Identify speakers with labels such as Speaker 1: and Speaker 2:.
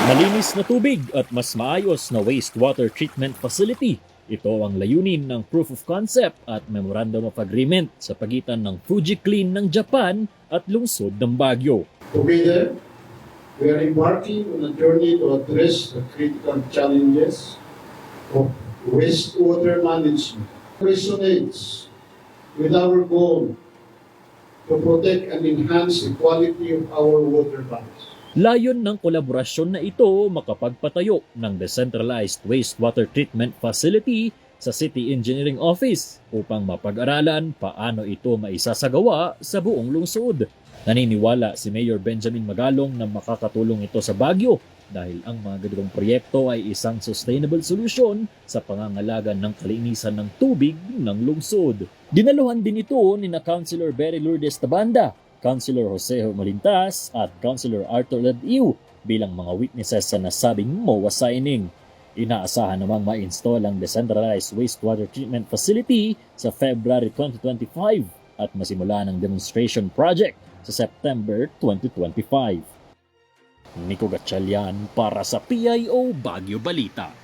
Speaker 1: Malinis na tubig at mas maayos na wastewater treatment facility. Ito ang layunin ng Proof of Concept at Memorandum of Agreement sa pagitan ng Fuji Clean ng Japan at lungsod ng Baguio.
Speaker 2: Together, we are embarking on a journey to address the critical challenges of wastewater management. Resonates with our goal to protect and enhance the quality of our water bodies.
Speaker 1: Layon ng kolaborasyon na ito makapagpatayo ng Decentralized Wastewater Treatment Facility sa City Engineering Office upang mapag-aralan paano ito maisasagawa sa buong lungsod. Naniniwala si Mayor Benjamin Magalong na makakatulong ito sa Baguio dahil ang mga ganitong proyekto ay isang sustainable solution sa pangangalaga ng kalinisan ng tubig ng lungsod. Dinaluhan din ito ni na Councilor Berry Lourdes Tabanda, Councilor Jose Malintas at Councilor Arthur Ladiu bilang mga witnesses sa nasabing MOA signing. Inaasahan namang ma-install ang Decentralized Wastewater Treatment Facility sa February 2025 at masimula ng demonstration project sa September 2025. Nico Gatchalian para sa PIO Baguio Balita.